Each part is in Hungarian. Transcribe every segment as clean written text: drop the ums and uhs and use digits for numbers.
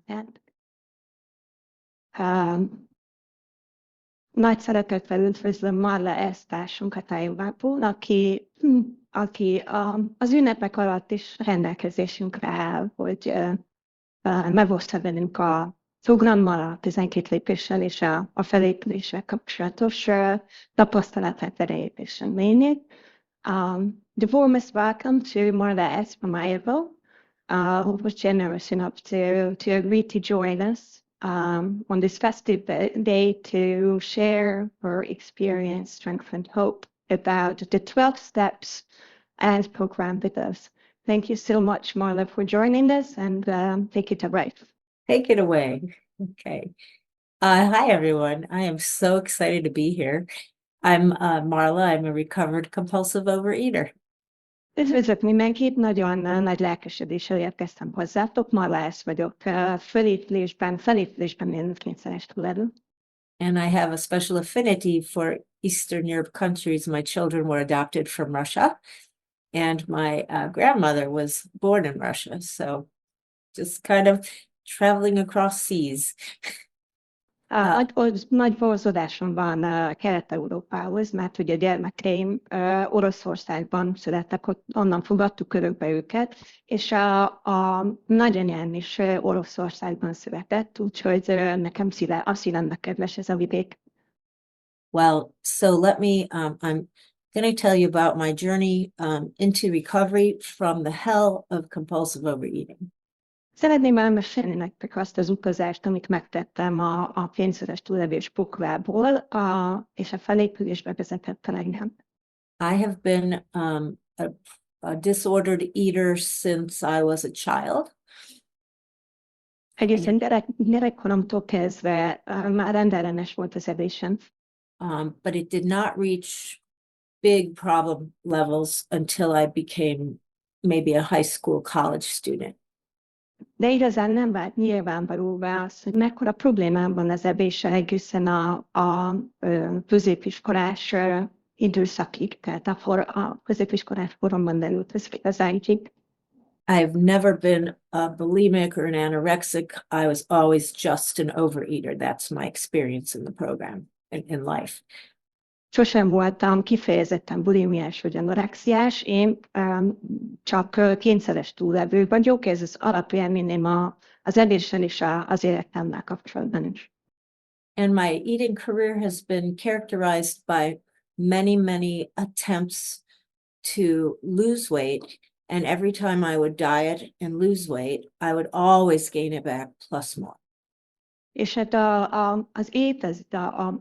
kedd. Nagy szeretettel üdvözlöm Marla S társunkat a Európából, aki az ünnepek alatt is rendelkezésünkre áll, hogy megosztja velünk a programmal, a 12 lépéssel és a felépüléssel kapcsolatos tapasztalatát, erejét és reményét. The warmest welcome to Marla S from Iowa, who was generous enough to agree to join us on this festive day to share her experience, strength, and hope about the 12 steps and program with us. Thank you so much, Marla, for joining us, and take it away. Take it away. Okay. Hi, everyone. I am so excited to be here. I'm Marla. I'm a recovered compulsive overeater. Üdvözlök mindenkit, nagyon nagy lelkesedéssel érkeztem hozzátok. Marla S vagyok, felépülésben én kényszeres túlélő. And I have a special affinity for Eastern Europe countries. My children were adopted from Russia, and my grandmother was born in Russia. So just kind of traveling across seas. Nagy vonzódásom van Kelet-Európához, mert ugye gyermekeim Oroszországban születtek, onnan fogadtuk örökbe őket, és a nagyanyám is Oroszországban született, úgyhogy nekem a szívembe kedves ez a vidék. Well, so let me, I'm going to tell you about my journey into recovery from the hell of compulsive overeating. Szeretném elmesélni nektek azt az utazást, amit megtettem a kényszeres túlélés poklából, és a felépülésbe vezetett engem. I have been a disordered eater since I was a child. Egészen gyerekkoromtól kezdve már rendellenes volt az evésem. But it did not reach big problem levels until I became maybe a high school college student. De igazán nem vált nyilvánvalóvá az, hogy mekkora problémám van az evéssel egészen a középiskolás időszakig, tehát a középiskolás koromban derült ez igazáig. I've never been a bulimic or an anorexic. I was always just an overeater. That's my experience in the program, in life. Sosem voltam kifejezetten bulimiás vagy anorexiás, én csak kényszeres túlevő vagyok, ez az alapélményem az evéssel és az életemmel kapcsolatban is. And my eating career has been characterized by many attempts to lose weight. And every time I would diet and lose weight, I would always gain it back plus more. És hát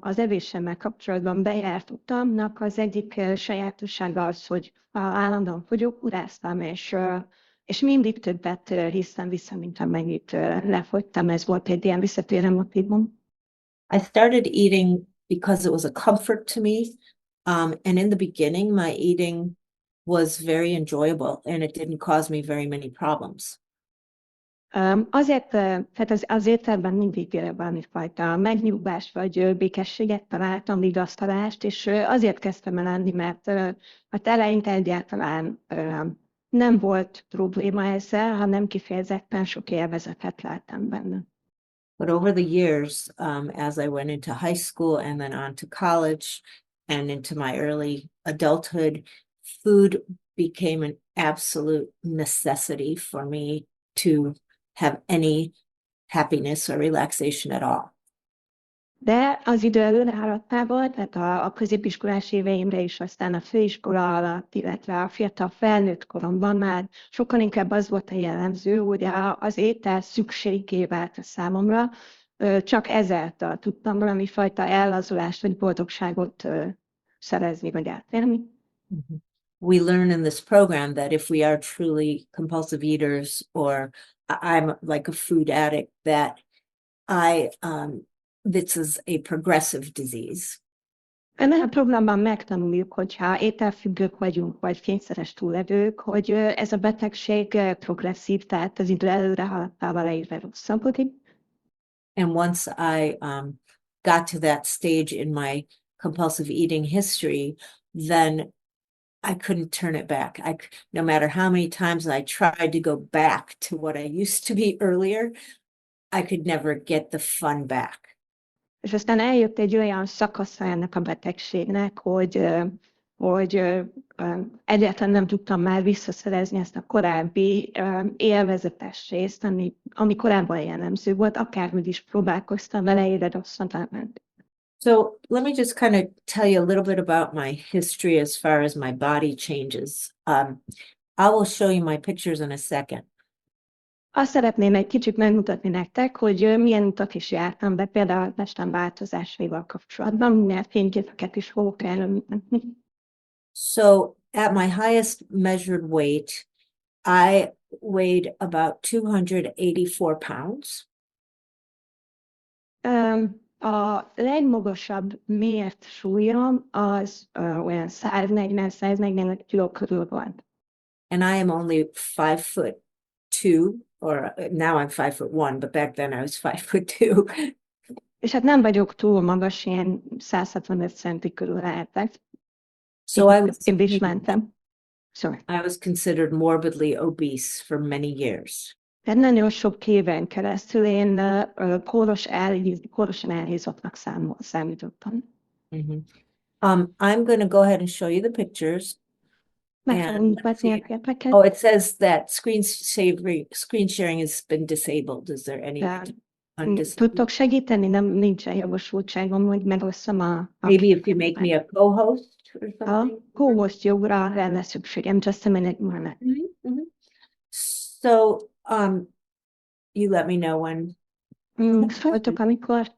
az evéssemmel kapcsolatban bejárt utamnak az egyik sajátossága az, hogy állandóan fogyókúráztam, és mindig többet hiszem vissza, mint amennyit lefogytam. Ez volt egy ilyen visszatérő motívum. I started eating because it was a comfort to me. And in the beginning, my eating was very enjoyable, and it didn't cause me very many problems. Tehát az ételben mindig valamifajta megnyugvást vagy békességet találtam, vigasztalást, és azért kezdtem el enni, mert eleinte egyáltalán nem volt probléma ezzel, hanem kifejezetten sok élvezetet láttam benne. But over the years, as I went into high school and then on to college and into my early adulthood, food became an absolute necessity for me to have any happiness or relaxation at all. De az idő előrehaladtával, tehát a középiskolás éveimre is, aztán a főiskola alatt, illetve a fiatal felnőtt koromban már sokkal inkább az volt a jellemző, hogy az étel szükségé vált a számomra, csak ezáltal tudtam valamifajta ellazulást vagy boldogságot szerezni vagy átélni. We learn in this program that if we are truly compulsive eaters, or I'm like a food addict, that this is a progressive disease. Ennek a programban megtanuljuk, hogyha ételfüggők vagyunk, vagy kényszeres túlevők, hogy ez a betegség progresszív, tehát az idő előrehaladtával egyre rosszabbodik. And once I got to that stage in my compulsive eating history, then I couldn't turn it back. No matter how many times I tried to go back to what I used to be earlier, I could never get the fun back. És aztán eljött egy olyan szakasza ennek a betegségnek, hogy egyáltalán nem tudtam már visszaszerezni ezt a korábbi élvezetes részt, ami korábban jellemző volt, akárhogy is próbálkoztam vele, éred rosszat elment. So let me just kind of tell you a little bit about my history as far as my body changes. I will show you my pictures in a second. Azt szeretném egy kicsit megmutatni nektek, hogy milyen utak is jártam be, például a testem változásaival kapcsolatban, minden fényképeket is fogok előmutatni. So at my highest measured weight, I weighed about 284 pounds. A legmagasabb mért súlyom az olyan 140-145 kiló körül volt. And I am only 5'2", or now I'm 5'1", but back then I was 5'2". És hát nem vagyok túl magas, ilyen 165 centi körül lehetek. So Én is mentem. Sorry. I was considered morbidly obese for many years. Tehát nagyon sok éven keresztül én kórosan elhízottnak számítottam. Mm-hmm. I'm going to go ahead and show you the pictures. Meg fogom mutatni a képeket. Oh, it says that screen sharing has been disabled. Is there any? Tudtok segíteni? Nincsen jogosultságom, hogy megosszam a Maybe if you make me a co-host or something. A co-host jogra lenne szükségem. Just a minute, Marla. Mm-hmm. So, you let me know when. Szóltok, amikor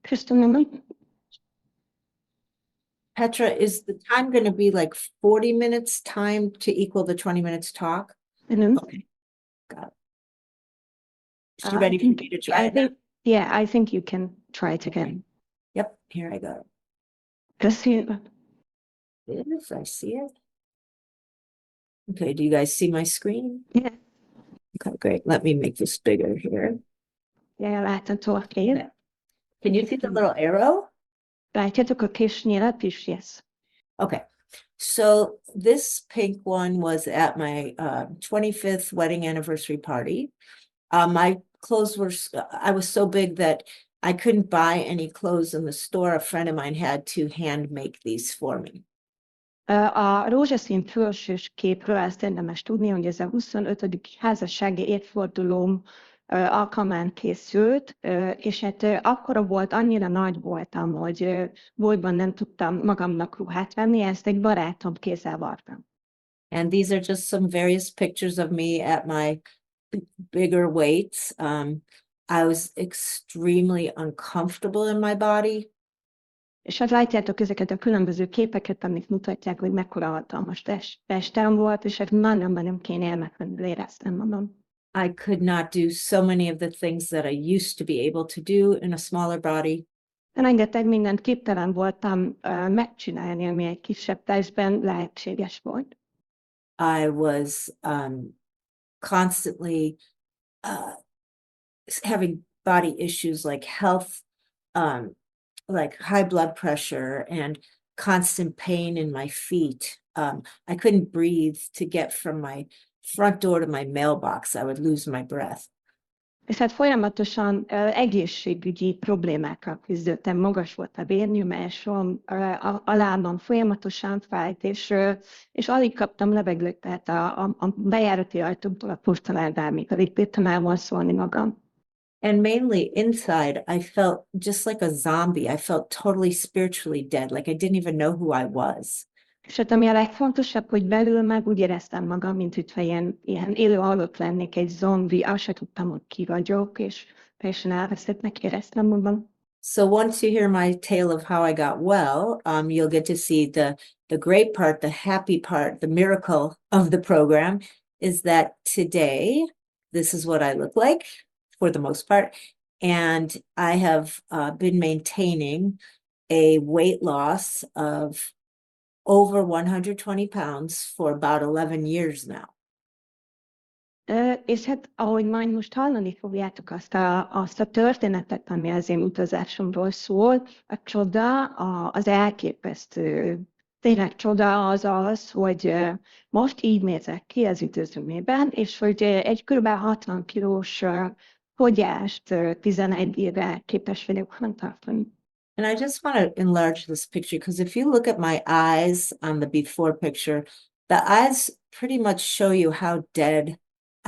köszönöm. Petra, is the time going to be like 40 minutes time to equal the 20 minutes talk? Okay, got it. Is she ready for me to try it? Yeah, I think you can try it again. Yep, here I go. Köszönöm. Yes, I see it. Okay, do you guys see my screen? Yeah. Okay, great. Let me make this bigger here. Yeah, látható a kép. Can you see the little arrow? Látjátok a kis nyilat is? Yes. Okay, so this pink one was at my 25th wedding anniversary party. My clothes were, I was so big that I couldn't buy any clothes in the store. A friend of mine had to hand make these for me. A rózsaszín fölsős képről azt érdemes tudni, hogy ez a 25. házassági évfordulóm alkalmán készült, és hát akkora volt, annyira nagy voltam, hogy boltban nem tudtam magamnak ruhát venni, ezt egy barátom kézzel vartam. And these are just some various pictures of me at my bigger weights. I was extremely uncomfortable in my body. És hát látjátok ezeket a különböző képeket, amik mutatják, hogy mekkora hatalmas testem volt, és hát nagyon kényelmetlenül éreztem magam. I could not do so many of the things that I used to be able to do in a smaller body. Rengeteg mindent képtelen voltam megcsinálni, ami egy kisebb testben lehetséges volt. I was constantly having body issues like health, like high blood pressure and constant pain in my feet. I couldn't breathe to get from my front door to my mailbox. I would lose my breath. És hát folyamatosan egészségügyi problémákkal küzdöttem, magas volt a vérnyomásom, a lábam folyamatosan fájt, és alig kaptam levegőt, tehát a bejárati ajtótól a porcelándámig, alig bírtam elvonszolni magam. And mainly inside, I felt just like a zombie. I felt totally spiritually dead, like I didn't even know who I was. És hát ami a legfontosabb, hogy belül meg úgy éreztem magam, mint hogyha ilyen élő halott lennék, egy zombi, azt se tudtam, hogy ki vagyok, és teljesen elveszettnek éreztem magam. So once you hear my tale of how I got well, you'll get to see the great part, the happy part, the miracle of the program is that today, this is what I look like for the most part. And I have been maintaining a weight loss of over 120 pounds for about 11 years now. És hát, ahogy majd most hallani fogjátok azt a történetet, ami az én utazásomról szól, a csoda, az elképesztő tényleg csoda az az, hogy most így nézek ki az időzőmében, és hogy egy kb. 60 kilós fogyást 11 éve képes vagyok fenntartani. And I just want to enlarge this picture because if you look at my eyes on the before picture, the eyes pretty much show you how dead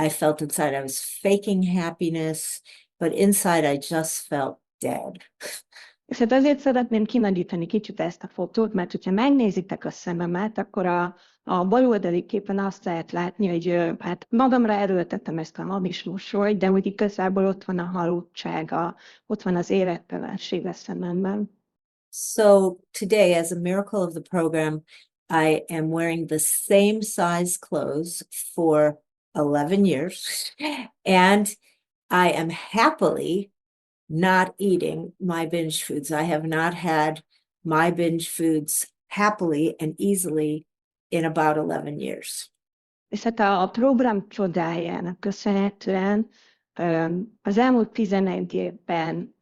I felt inside. I was faking happiness, but inside I just felt dead. És hát azért szeretném kinagyítani kicsit ezt a fotót, mert hogyha megnézitek a szememet, akkor a baloldali képen azt lehet látni, hogy hát magamra erőltettem ezt a hamis mosolyt, de hogy igazából ott van a halottsága, ott van az élettelenség a szememben. So today, as a miracle of the program, I am wearing the same size clothes for 11 years, and I am happily not eating my binge foods. I have not had my binge foods happily and easily in about 11 years. És hát a program csodájának köszönhetően az elmúlt 11 évben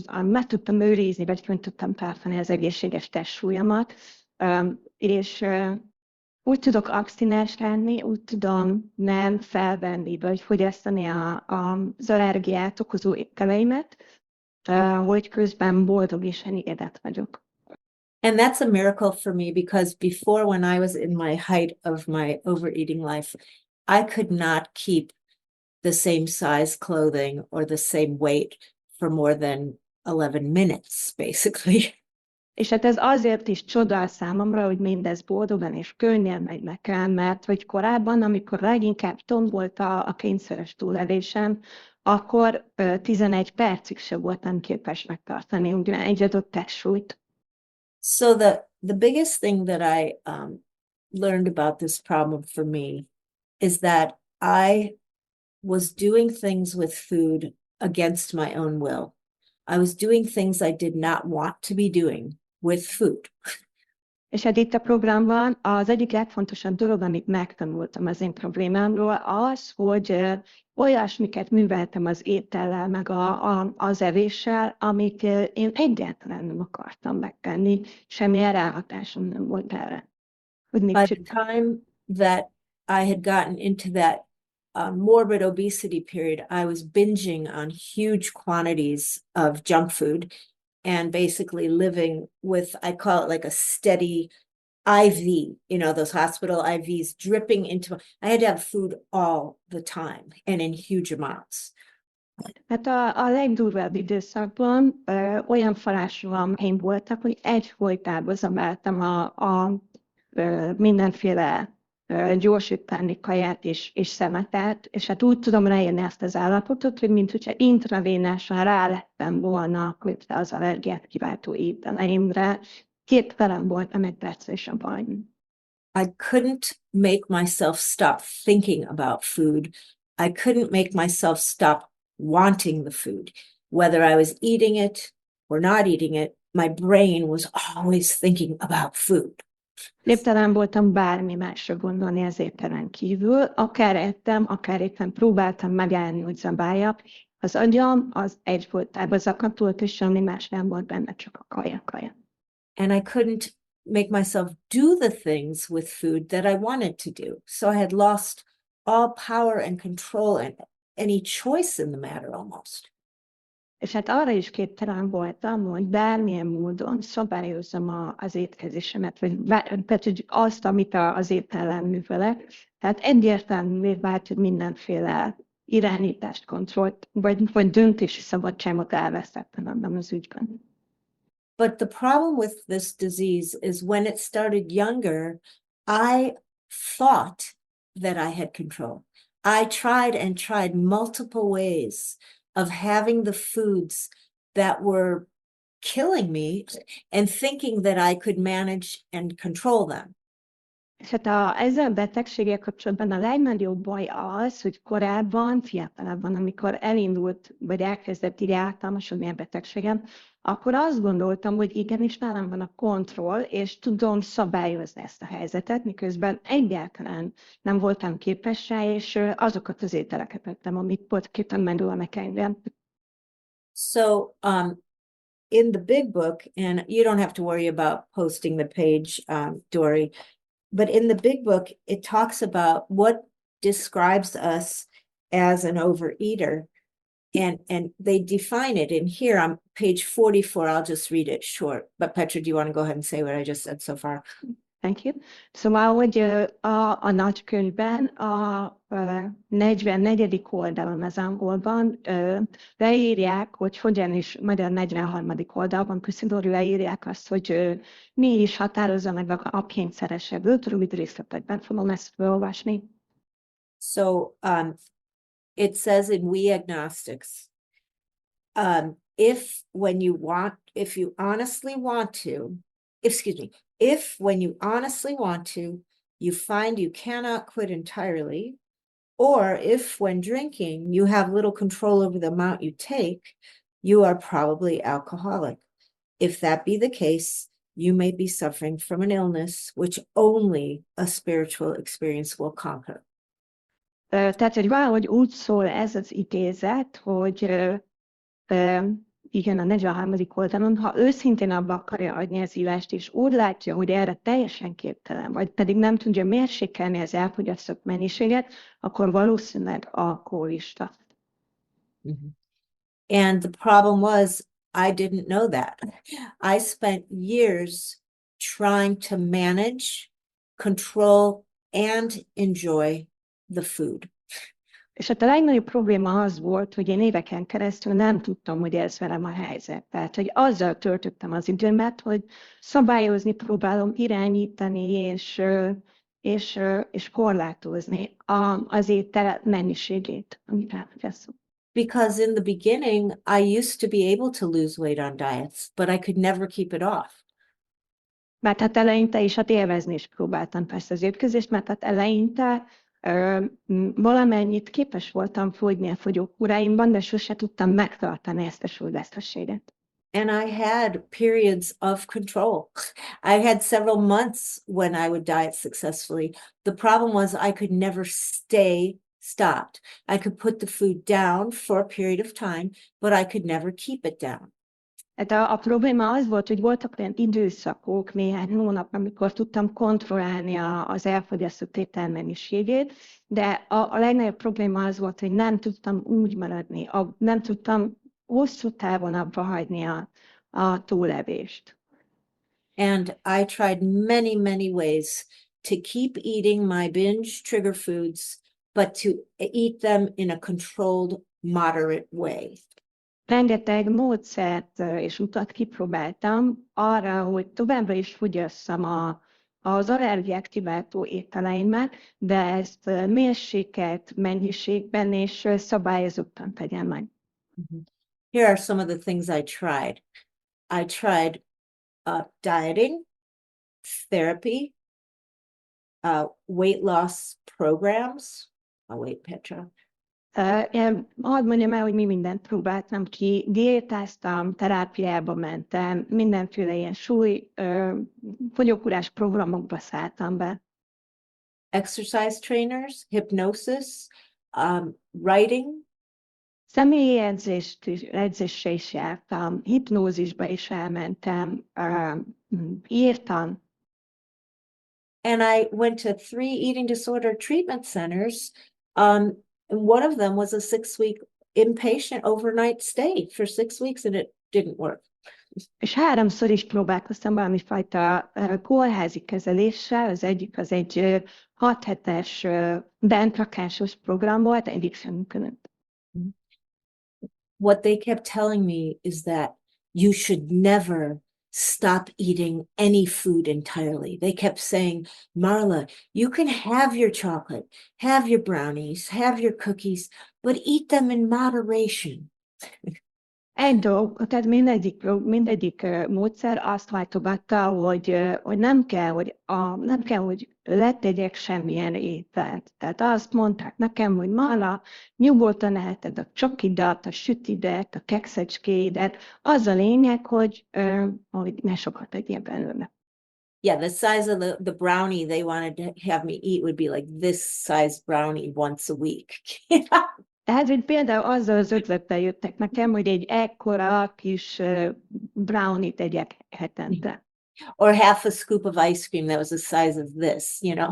meg tudtam őrizni, vagy fönt tudtam tartani az egészséges testsúlyomat, és úgy tudok abstinens lenni, úgy tudom nem felvenni, vagy fogyasztani az allergiát okozó ételeimet, hogy közben boldog és elégedett vagyok. And that's a miracle for me because before, when I was in my height of my overeating life, I could not keep the same size clothing or the same weight for more than 11 minutes, basically. És hát ez azért is csoda számomra, hogy mindez boldogan és könnyen megy nekem, mert hogy korábban, amikor leginkább tombolt a kényszeres túlélésem, akkor 11 percig sem voltam képes megtartani ugye egy adott testsúlyt. So the biggest thing that I learned about this problem for me is that I was doing things with food against my own will. I was doing things I did not want to be doing with food. És hát itt a programban az egyik legfontosabb dolog, amit megtanultam az én problémámról, az, hogy olyasmiket műveltem az étellel, meg az evéssel, amit én egyáltalán nem akartam megtenni, semmilyen ráhatásom nem volt erre. By the time that I had gotten into that morbid obesity period, I was binging on huge quantities of junk food and basically living with, I call it like a steady IV, you know, those hospital IVs dripping into, I had to have food all the time and in huge amounts. Hát a legdurvább időszakban olyan falásúaim voltak, hogy egyfolytában zabáltam a mindenféle gyorsítani kaját és szemetet, és hát úgy tudom ráírni ezt az állapotot, hogy mint hogyha intravénásan rálettem volna az allergiát kiváltó ételeimre. 2 velem voltam egy percre is a bajn. I couldn't make myself stop thinking about food. I couldn't make myself stop wanting the food. Whether I was eating it or not eating it, my brain was always thinking about food. Képtelen voltam bármi másra gondolni az ételen kívül, akár ettem, akár éppen próbáltam megállni, hogy zabáljak. Az agyam az egyfolytában zakatolt, és semmi más nem volt benne, csak a kaja. And I couldn't make myself do the things with food that I wanted to do. So I had lost all power and control and any choice in the matter almost. És hát arra is képtelen voltam, hogy bármilyen módon szabályozzam az étkezésemet, vagy azt, amit az étellen művelek. Tehát egyértelművé vált, hogy mindenféle irányítást, kontrollt, vagy döntési szabadságot elvesztettem ebben az ügyben. But the problem with this disease is when it started younger, I thought that I had control. I tried multiple ways of having the foods that were killing me and thinking that I could manage and control them. És hát ezzel a betegséggel kapcsolatban a legnagyobb baj az, hogy korábban, fiatalabban, amikor elindult, vagy elkezdett így általánosodni a betegségem, akkor azt gondoltam, hogy igenis nálam van a kontroll, és tudom szabályozni ezt a helyzetet, miközben egyáltalán nem voltam képes rá, és azokat az ételeket ettem, amik voltak éppen megölnek engem. So in the big book, and you don't have to worry about posting the page, Dory, but in the big book, it talks about what describes us as an overeater. And they define it in here on page 44. I'll just read it short. But Petra, do you want to go ahead and say what I just said so far? Thank you. Szóval, hogy a nagykönyvben a 44. oldalon az angolban leírják, hogy hogyan is, magyar 43. oldalban köszönöm, leírják azt, hogy mi is határozza meg a kényszeresebből. Rövid részletekben fogom ezt felolvasni. So it says in We Agnostics, if when you honestly want to, if when you honestly want to, you find you cannot quit entirely, or if when drinking you have little control over the amount you take, you are probably alcoholic. If that be the case, you may be suffering from an illness which only a spiritual experience will conquer. Tehát, hogy valahogy úgy szól ez az idézet, hogy igen, a 43. oldalon, ha őszintén abba akarja adni az ívást, és úgy látja, hogy erre teljesen képtelen, vagy pedig nem tudja mérsékelni az elfogyasztott mennyiséget, akkor valószínűleg alkoholista. Mm-hmm. And the problem was, I didn't know that. I spent years trying to manage, control, and enjoy the food. És hát a legnagyobb probléma az volt, hogy én éveken keresztül nem tudtam, hogy ez velem a helyzet. Tehát, hogy azzal töltöttem az időmet, hogy szabályozni próbálom, irányítani és korlátozni az étel mennyiségét, amit elfogyasztok. Because in the beginning, I used to be able to lose weight on diets, but I could never keep it off. Mert hát eleinte is, hát élvezni is próbáltam persze az étkezést, mert hát eleinte valamennyit képes voltam fogyni a fogyókúráimban, de sose tudtam megtartani ezt a súlyveszteséget. And I had periods of control. I had several months when I would diet successfully. The problem was I could never stay stopped. I could put the food down for a period of time, but I could never keep it down. Hát a probléma az volt, hogy voltak olyan időszakok, néhány hónap, amikor tudtam kontrollálni az elfogyasztott ételmennyiségét, de a legnagyobb probléma az volt, hogy nem tudtam úgy maradni, nem tudtam hosszú távon abba hagyni a túlevést. And I tried many, many ways to keep eating my binge trigger foods, but to eat them in a controlled, moderate way. Rengeteg módszert és utat kipróbáltam arra, hogy továbbra is fogyasszam az allergiák kiváltó ételeimet, de ezt mérsékelt mennyiségben és szabályozottan tegyem meg. Here are some of the things I tried. I tried dieting, therapy, weight loss programs. Wait, Petra. Hadd mondjam el, hogy mi mindent próbáltam ki. Diétáztam, terápiába mentem, mindenféle ilyen fogyókúrás programokba szálltam be. Exercise trainers, hypnosis, writing. Személyi edzésre is jártam, hipnózisba is elmentem, írtam. And I went to 3 eating disorder treatment centers. And one of them was a 6-week inpatient overnight stay for 6 weeks, and it didn't work. És 3-szor is próbálkoztam valami fajta kórházi kezeléssel, az egyik az egy 6 hetes bentrakásos program volt, egyik sem működött. What they kept telling me is that you should never stop eating any food entirely. They kept saying, Marla, you can have your chocolate, have your brownies, have your cookies, but eat them in moderation. Egy dolog, tehát mindegyik módszer azt váltogatta, hogy nem kell, hogy letegyek semmilyen ételt. Tehát azt mondták nekem, hogy Marla, nyugodtan eheted a csokidat, a sütidet, a kekszecskéidet. Az a lényeg, hogy ne sokat tegyél belőle. Yeah, the size of the brownie they wanted to have me eat would be like this size brownie once a week. Tehát, hogy például azzal az ötlettel jöttek nekem, hogy egy ekkora kis brownie tegyek hetente. Or half a scoop of ice cream that was the size of this, you know.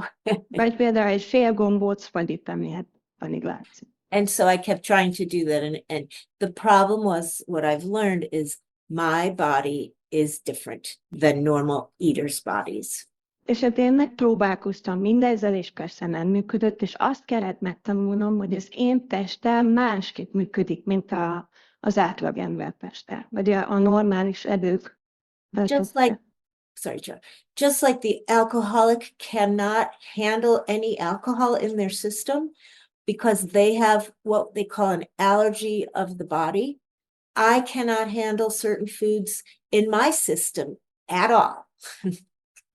Vagy például egy fél gombóc fagyit, ami hát alig látszik. And so I kept trying to do that. And the problem was, what I've learned is my body is different than normal eaters' bodies. És hát én megpróbálkoztam mindezzel, és persze nem működött, és azt kellett megtanulnom, hogy az én testem másképp működik, mint az átlagember teste, vagy a normális edők. Just like, sorry, Joe, just like the alcoholic cannot handle any alcohol in their system because they have what they call an allergy of the body. I cannot handle certain foods in my system at all.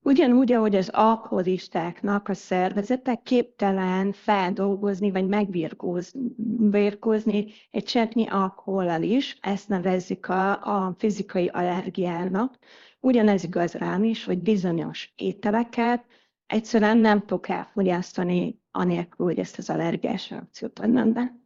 Ugyanúgy, ahogy az alkoholistáknak a szervezete képtelen feldolgozni, vagy megvirkózni egy cseppnyi alkohollal is, ezt nevezzük a fizikai allergiának. Ugyanez igaz rám is, hogy bizonyos ételeket egyszerűen nem tudok elfogyasztani, anélkül, hogy ezt az allergiás reakciót adnám be.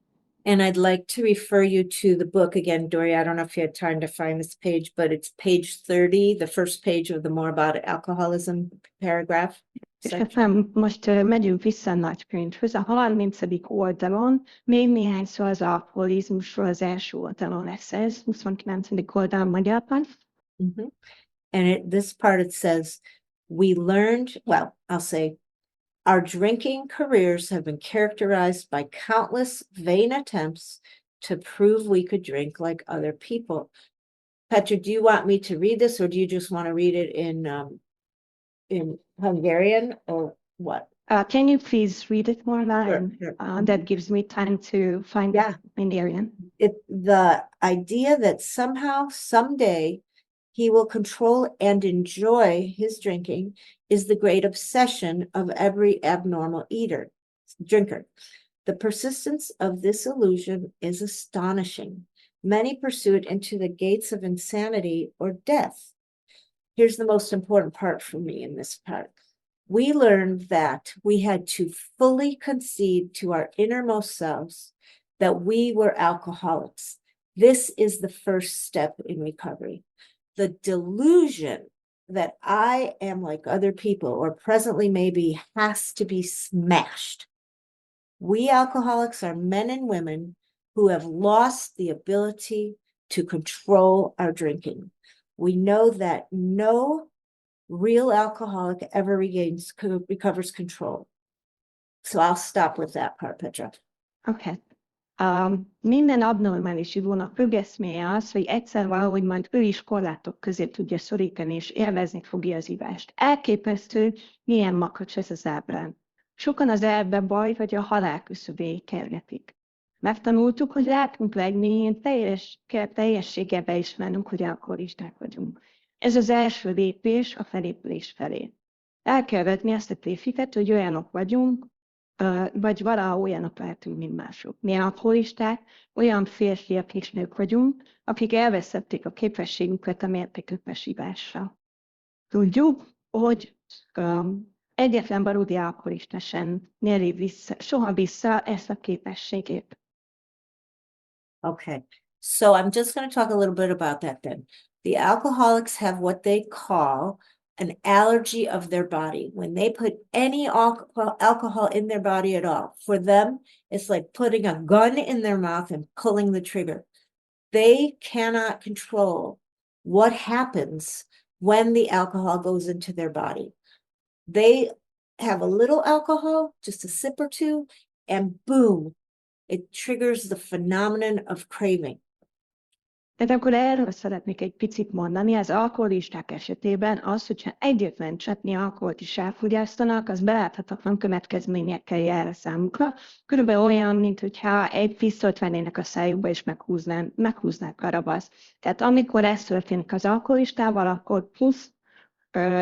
And I'd like to refer you to the book again, Dory. I don't know if you had time to find this page, but it's page 30, the first page of the more about alcoholism paragraph. És aztán most megyünk vissza a nagykönyvhöz. A 30. oldalon még néhány szó az alkoholizmusról, az első oldalon lesz ez, 29. oldalon magyarban. Mm-hmm. And this part it says, we learned, well, I'll say, our drinking careers have been characterized by countless vain attempts to prove we could drink like other people. Petra, do you want me to read this, or do you just want to read it in Hungarian, or what? Can you please read it more? Sure. That gives me time to find Yeah. Hungarian. The idea that somehow, someday, he will control and enjoy his drinking is the great obsession of every abnormal drinker. The persistence of this illusion is astonishing. Many pursue it into the gates of insanity or death. Here's the most important part for me in this part. We learned that we had to fully concede to our innermost selves that we were alcoholics. This is the first step in recovery. The delusion that I am like other people, or presently maybe, has to be smashed. We alcoholics are men and women who have lost the ability to control our drinking. We know that no real alcoholic ever recovers control. So I'll stop with that part, Petra. Okay. Minden abnormális ivónak függeszméje az, hogy egyszer valahogy majd ő is korlátok közé tudja szorítani, és élvezni fogja az ivást. Elképesztő, milyen makacs ez az ábrán. Sokan az elbe baj vagy a halál küszöbéig kergetik. Megtanultuk, hogy látunk legmélyén teljességgel beismernünk, hogy alkoholisták vagyunk. Ez az első lépés a felépülés felé. El kell vetni ezt a tévhitet, hogy olyanok vagyunk, vagy valaha olyanok lehetünk, mint mások. Mi alkoholisták, olyan férfiak és nők vagyunk, akik elvesztették a képességüket a mértékletes ivásra. Tudjuk, hogy egyetlen valódi alkoholista sem nyeri soha vissza ezt a képességét. Okay, so I'm just going to talk a little bit about that then. The alcoholics have what they call an allergy of their body. When they put any alcohol in their body at all, for them, it's like putting a gun in their mouth and pulling the trigger. They cannot control what happens when the alcohol goes into their body. They have a little alcohol, just a sip or two, and boom, it triggers the phenomenon of craving. Tehát akkor erről szeretnék egy picit mondani. Az alkoholisták esetében az, hogyha egyetlen cseppnyi alkoholt is elfogyasztanak, az beláthatatlan következményekkel jár a számukra. Körülbelül olyan, mint hogyha egy pisztolyt vennének a szájukba, és meghúznák a ravaszt. Tehát amikor ez történik az alkoholistával, akkor plusz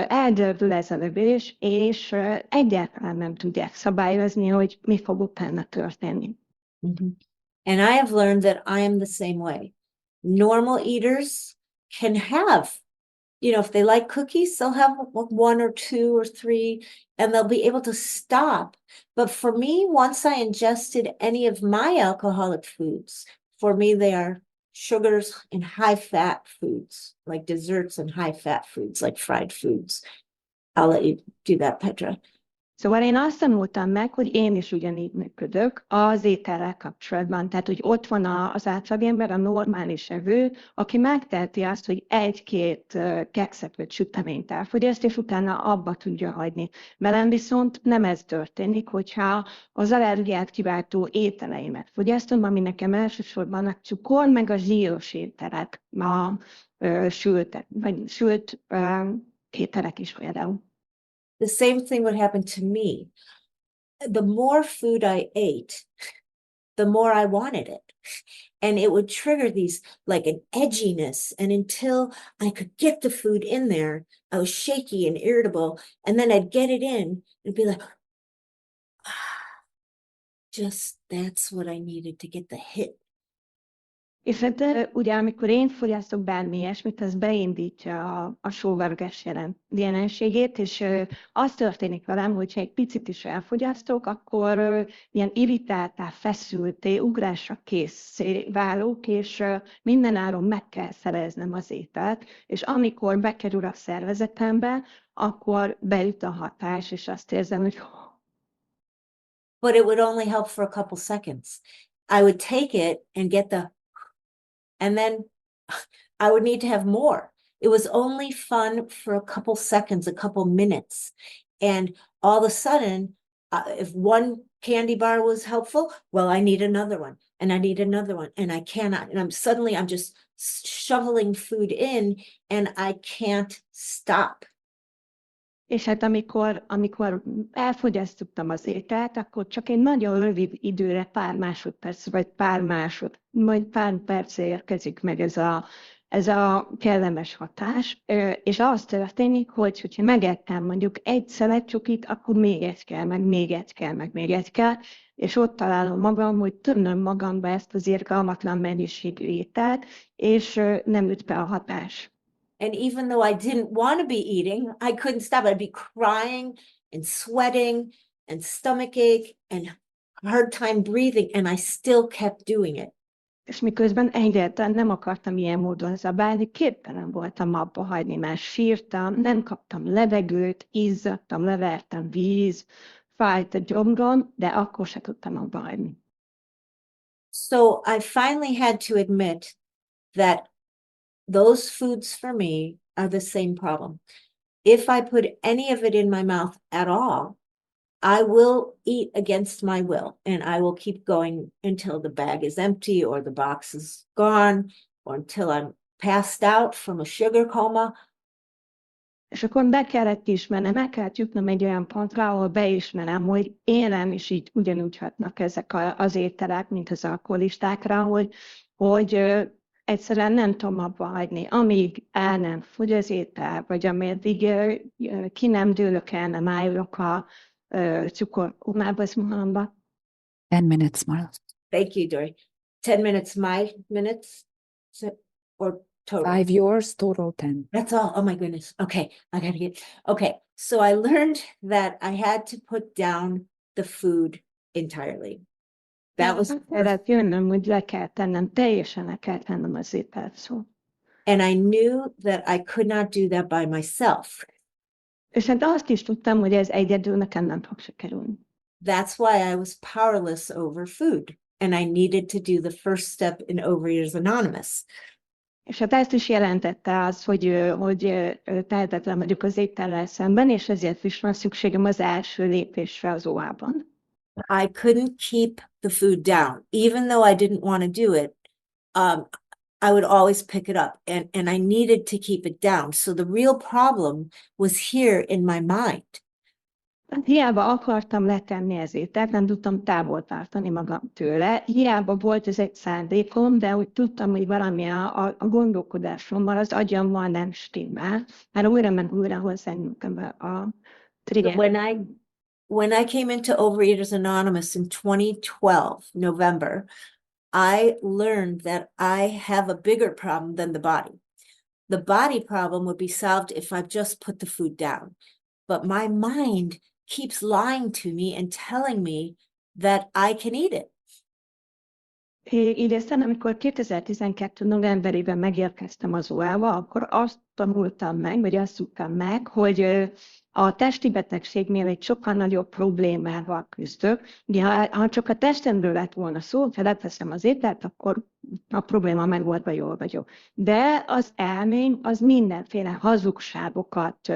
eldördül ez a lövés, és egyáltalán nem tudják szabályozni, hogy mi fog utána történni. Mm-hmm. And I have learned that I am the same way. Normal eaters can have if they like cookies, they'll have one or two or three, and they'll be able to stop. But for me, once I ingested any of my alcoholic foods, for me, they are sugars and high-fat foods, like desserts and high-fat foods, like fried foods. I'll let you do that, Petra. Szóval én azt tanultam meg, hogy én is ugyanígy működök az étellel kapcsolatban. Tehát, hogy ott van az átlagember, a normális evő, aki megteheti azt, hogy egy-két kekszet vagy süteményt elfogyaszt, és utána abba tudja hagyni. Velem viszont nem ez történik, hogyha az allergiát kiváltó ételeimet fogyasztom, ami nekem elsősorban a cukor, meg a zsíros ételek, sült ételek is például. The same thing would happen to me. The more food I ate, the more I wanted it. And it would trigger these like an edginess. And until I could get the food in there, I was shaky and irritable. And then I'd get it in and be like, just that's what I needed to get the hit. És hát ugye, amikor én fogyasztok bármi ilyesmit, az beindítja a sóvárgás jelenségét, és az történik velem, hogyha egy picit is elfogyasztok, akkor ilyen irritáltá, feszülté, ugrásra készé válok, és mindenáron meg kell szereznem az ételt, és amikor bekerül a szervezetembe, akkor beüt a hatás, és azt érzem, hogy... But it would only help for a couple seconds. I would take it and get the and then I would need to have more. It was only fun for a couple seconds, a couple minutes. And all of a sudden, if one candy bar was helpful, well, I need another one and I need another one and I cannot. And I'm just shoveling food in and I can't stop. És hát amikor elfogyasztottam az ételt, akkor csak egy nagyon rövid időre, pár másodperc, vagy pár percre érkezik meg ez a kellemes hatás, és az történik, hogyha megettem mondjuk egy szelet csokit, akkor még egy kell, meg még egy kell, meg még egy kell, és ott találom magam, hogy tömnöm magamba ezt az irgalmatlan mennyiségű ételt, és nem üt be a hatás. And even though I didn't want to be eating, I couldn't stop. I'd be crying and sweating and stomachache and hard time breathing, and I still kept doing it. És miközben egyáltalán nem akartam ilyen módon zabálni, képtelen voltam abba hagyni, mert sírtam, nem kaptam levegőt, izzadtam, levertem víz, fájt a gyomrom, de akkor se tudtam abba hagyni. So I finally had to admit that those foods for me are the same problem. If I put any of it in my mouth at all, I will eat against my will and I will keep going until the bag is empty or the box is gone or until I'm passed out from a sugar coma. És akkor meg kellett jutnom egy olyan pontra, ahol beismerem, hogy élem is így ugyanúgy hatnak ezek az ételek, mint az alkoholistákra, hogy egyszerűen nem tudom abba hagyni, amíg el nem fogy az étel, vagy ameddig ki nem dőlök el, nem állok a cukorkomába, az mahamba. 10 minutes, Marla. Thank you, Dory. 10 minutes, my minutes? Or total? 5 yours, total 10. That's all. Oh my goodness. Okay, I gotta get. Okay, so I learned that I had to put down the food entirely. That was. Kellett jönnöm, hogy teljesen le kell tennem az ételt, szó. And I knew that I could not do that by myself. És hát azt is tudtam, hogy ez egyedül nekem nem fog sikerülni. That's why I was powerless over food. And I needed to do the first step in Overeaters Anonymous. És hát ezt is jelentette az, hogy tehetetlen vagyok az étellel szemben, és ezért is van szükségem az első lépésre az OA-ban. I couldn't keep the food down. Even though I didn't want to do it, I would always pick it up and I needed to keep it down. So the real problem was here in my mind. Hiába akartam letenni az ételt, nem tudtam távol tartani magam tőle. Hiába volt ez egy szándékom, de úgy tudtam, hogy valami a gondolkodásommal, az agyammal nem stimmel. Már újra meg újra hozzányúltam a trigger. When I came into Overeaters Anonymous in 2012, November, I learned that I have a bigger problem than the body. the body problem would be solved if I just put the food down. But my mind keeps lying to me and telling me that I can eat it. Így aztán, amikor 2012. novemberében megérkeztem az OA-ba, akkor azt tanultam meg, vagy azt tudtam meg, hogy a testi betegségnél egy sokkal nagyobb problémával küzdök. Ugye, ha csak a testemről lett volna szó, ha leteszem az ételt, akkor a probléma megoldva, jól vagyok. De az elmény az mindenféle hazugságokat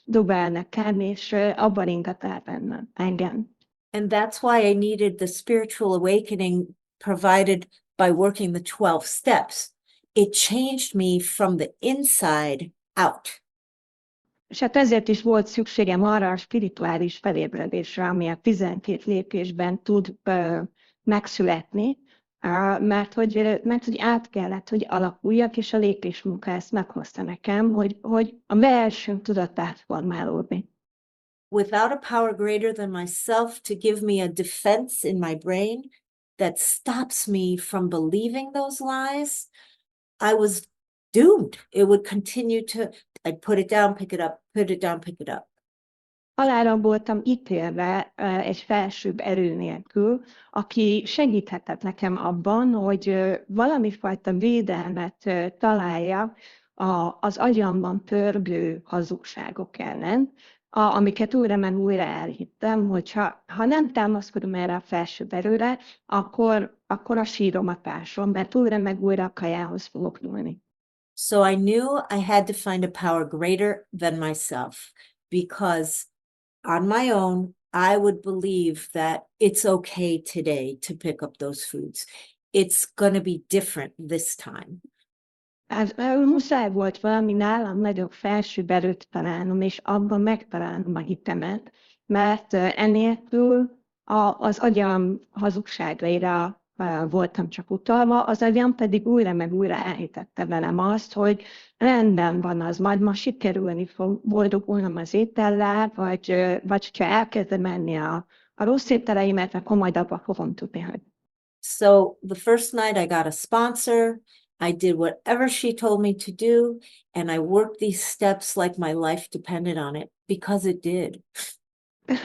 dob el nekem, és abban ringat el bennem engem. And that's why I needed the spiritual awakening provided by working the 12 steps. It changed me from the inside out. És hát ezért is volt szükségem arra a spirituális felébredésre, ami a 12 lépésben tud megszületni, mert hogy át kellett, hogy alakuljak, és a lépésmunka ezt meghozta nekem, hogy a belső tudatát formálódni. Without a power greater than myself to give me a defense in my brain that stops me from believing those lies, I was doomed. It would continue to, I'd put it down, pick it up, put it down, pick it up. Halálra voltam ítélve egy felsőbb erő nélkül, aki segíthetett nekem abban, hogy valami fajta védelmet találjak az agyamban pörgő hazugságok ellen, amiket újra meg újra elhittem, hogy ha nem támaszkodom erre a felsőbb erőre, akkor a síromat ásom, mert újra meg újra a kajához fogok nyúlni. So I knew I had to find a power greater than myself, because on my own, I would believe that it's okay today to pick up those foods. It's going to be different this time. Muszáj volt valami nálam nagyobb felsőbb erőt találnom, és abban megtalálnom a hitemet, mert enélkül az agyam hazugságaira voltam csak utalva, az agyam pedig újra meg újra elhitette velem azt, hogy rendben van az, majd ma sikerülni fog, boldogulnom az étellel, vagy ha elkezdem menni a rossz ételeimet, akkor majd abba fogom tudni, hogy. So the first night I got a sponsor, I did whatever she told me to do, and I worked these steps like my life depended on it, because it did.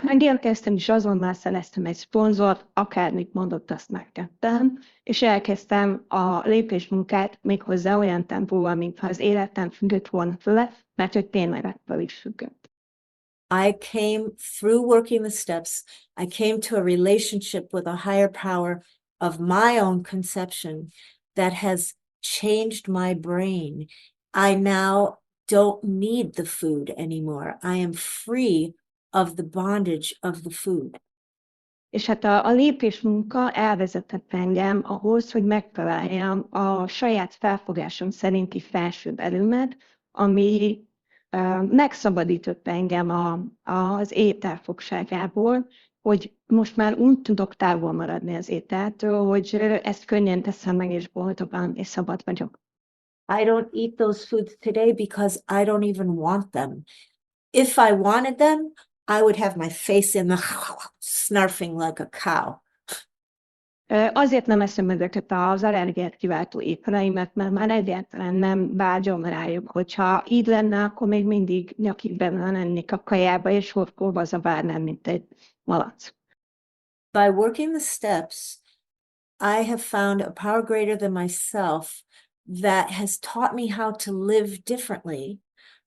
Megérkeztem, és azonnal szereztem egy szponzort, akármit mondott, azt megtettem, és elkezdtem a lépésmunkát méghozzá olyan tempóval, mintha az életem függött volna tőle, mert hogy tényleg ettől is függött. I came through working the steps, I came to a relationship with a higher power of my own conception that has changed my brain. I now don't need the food anymore. I am free of the bondage of the food. És hát a lépésmunka elvezetett engem ahhoz, hogy megtaláljam a saját felfogásom szerinti felsőbb erőmet, ami megszabadított engem az étel fogságából, hogy most már úgy tudok távol maradni az ételtől, hogy ezt könnyen teszem meg, és boldogan, és szabad vagyok. I don't eat those foods today because I don't even want them. If I wanted them, I would have my face in the snarfing like a cow. Azért nem eszem ezeket az allergiát kiváltó ételeimet, mert már egyáltalán nem vágyom rájuk, hogyha így lenne, akkor még mindig nyakibben lennék a kajába, és horkolva zavárnám, mint egy malac. By working the steps, I have found a power greater than myself that has taught me how to live differently.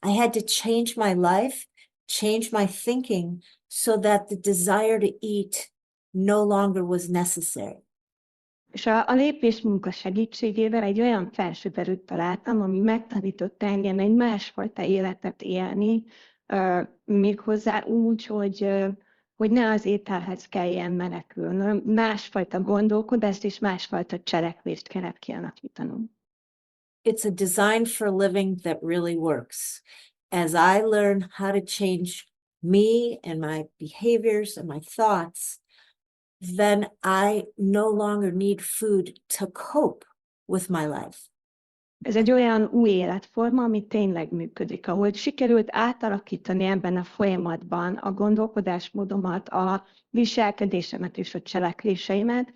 I had to change my life, change my thinking, so that the desire to eat no longer was necessary. És a lépésmunka segítségével egy olyan felsőbb erőt találtam, ami megtanított engem egy másfajta életet élni, méghozzá úgy, hogy ne az ételhez kelljen menekülnöm, másfajta gondolkodást és másfajta cselekvést kellett kialakítanom. It's a design for living that really works. As I learn how to change me and my behaviors and my thoughts, then I no longer need food to cope with my life. Ez egy olyan új életforma, ami tényleg működik, ahol sikerült átalakítani ebben a folyamatban a gondolkodásmódomat, a viselkedésemet és a cselekvéseimet.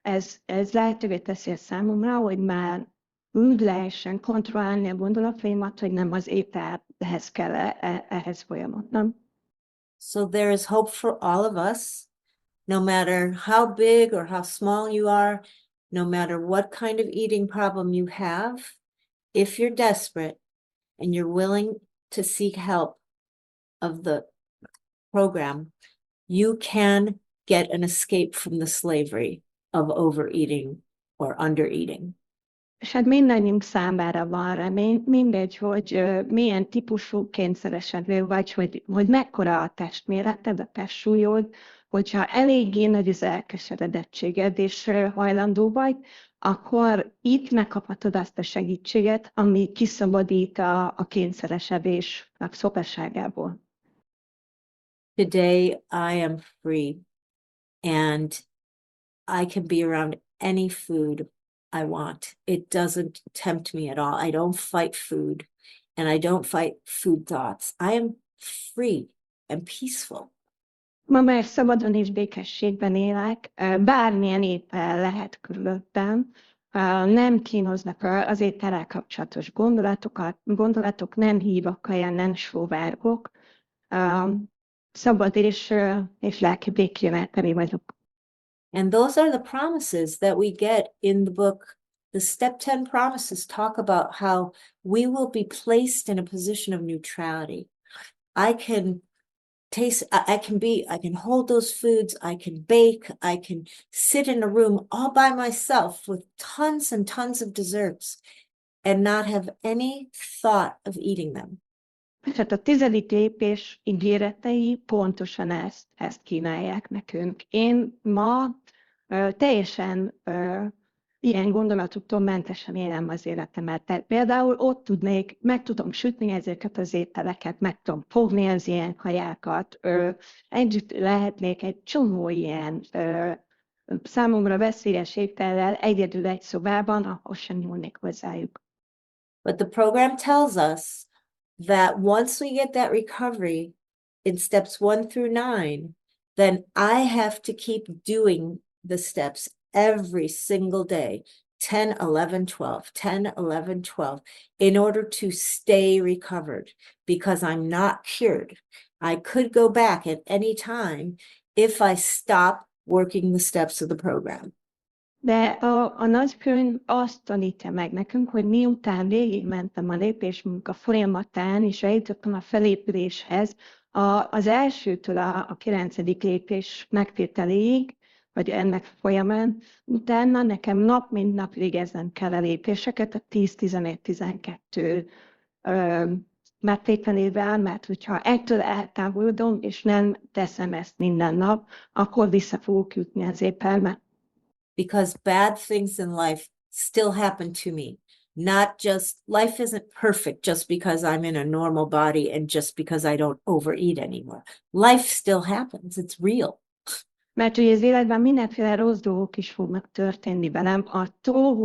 Ez lehetővé teszi a számomra, hogy már úgy lehessen kontrollálni a gondolataimat, hogy nem az ételhez kell ehhez folyamodnom. So there is hope for all of us, no matter how big or how small you are, no matter what kind of eating problem you have. If you're desperate and you're willing to seek help of the program, you can get an escape from the slavery of overeating or undereating. És hát mindannyiunk számára van remény, mindegy, hogy milyen típusú kényszeresedő vagy, hogy mekkora a testméreted, a testsúlyod, hogyha eléggé nagy az elkeseredettséged és hajlandó vagy, akkor itt megkaphatod azt a segítséget, ami kiszabadít a kényszeresedésnek szopaságából. Today I am free and I can be around any food I want. It doesn't tempt me at all. I don't fight food and I don't fight food thoughts. I am free and peaceful. Ma már szabadon és békességben élek, bármilyen étel lehet körülöttem, nem kínoznak az étellel kapcsolatos gondolatok, nem hívok olyan, nem sóvárgok, szabad és lelki békében teli vagyok. And those are the promises that we get in the book. The step 10 promises talk about how we will be placed in a position of neutrality. I can hold those foods, I can bake, I can sit in a room all by myself with tons and tons of desserts and not have any thought of eating them. Tehát a 10. lépés ígéretei pontosan ezt kínálják nekünk. Én ma teljesen ilyen gondolatoktól mentesen élem az életemet. Tehát például ott meg tudom sütni ezeket az ételeket, meg tudom fogni az ilyen kajákat, együtt lehetnék egy csomó ilyen számomra veszélyes étellel egyedül egy szobában, ahol sem nyúlnék hozzájuk. But the program tells us that once we get that recovery in steps 1 through 9, then I have to keep doing the steps every single day, 10, 11, 12, 10, 11, 12, in order to stay recovered, because I'm not cured. I could go back at any time if I stop working the steps of the program. De a nagykönyv azt tanítja meg nekünk, hogy miután végigmentem a lépésmunka folyamatán, és eljutottam a felépüléshez, az elsőtől a 9. lépés megtételéig, vagy ennek folyamán, utána nekem nap mint nap végeznem kell a lépéseket, a 10, 11, 12 megtételével, mert hogyha ettől eltávolodom, és nem teszem ezt minden nap, akkor vissza fogok jutni az ételbe. Because bad things in life still happen to me. Life isn't perfect just because I'm in a normal body and just because I don't overeat anymore. Life still happens. It's real. Mert ugye az életben mindenféle rossz dolgok is fognak történni velem, attól,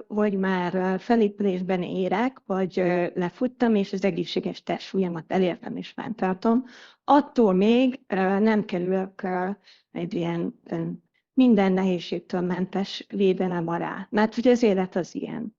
hogy már felépülésben érek, vagy lefuttam, és az egészséges testsúlyomat elértem és fenntartom, attól még nem kerülök egy ilyen minden nehézségtől mentes védelem alá. Mert ugye az élet az ilyen.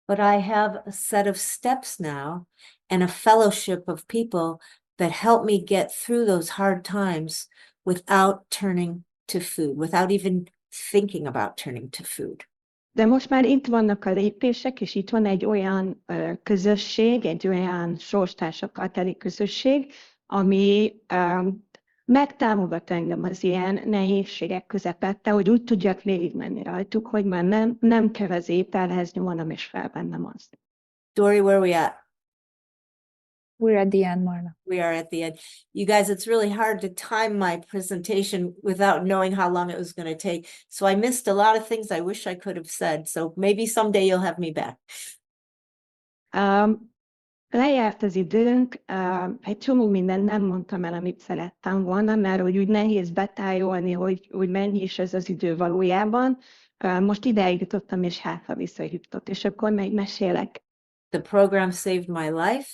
But I have a set of steps now and a fellowship of people that help me get through those hard times without turning to food, without even thinking about turning to food. De most már itt vannak a lépések, és itt van egy olyan közösség, egy olyan sorstársakkal teli közösség, ami megtámogat engem az ilyen nehézségek közepette, hogy úgy tudjak végigmenni rajtuk, hogy már nem kell az ételhez nyúlnom és felvennem azt. Dory, where are we at? We're at the end, Marla. We are at the end. You guys, it's really hard to time my presentation without knowing how long it was going to take. So I missed a lot of things I wish I could have said. So maybe someday you'll have me back. Lejárt az időnk, egy csomó mindent nem mondtam el, amit szerettem volna, mert hogy úgy nehéz betájolni, hogy mennyi is ez az idő valójában. Most ideig jutottam, és hátra visszajutott, és akkor még mesélek. The program saved my life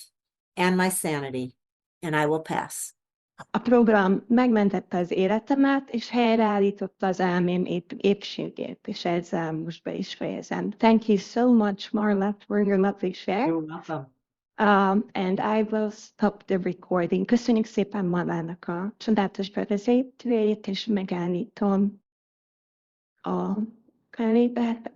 and my sanity, and I will pass. a program megmentette az életemet, és helyreállította az elmém épségét, és ezzel most be is fejezem. Thank you so much, Marla, for your lovely share. You're welcome. And I will stop the recording. Köszönjük szépen Marlának a csodálatos bevezetőjét, és megállítom a könyvét.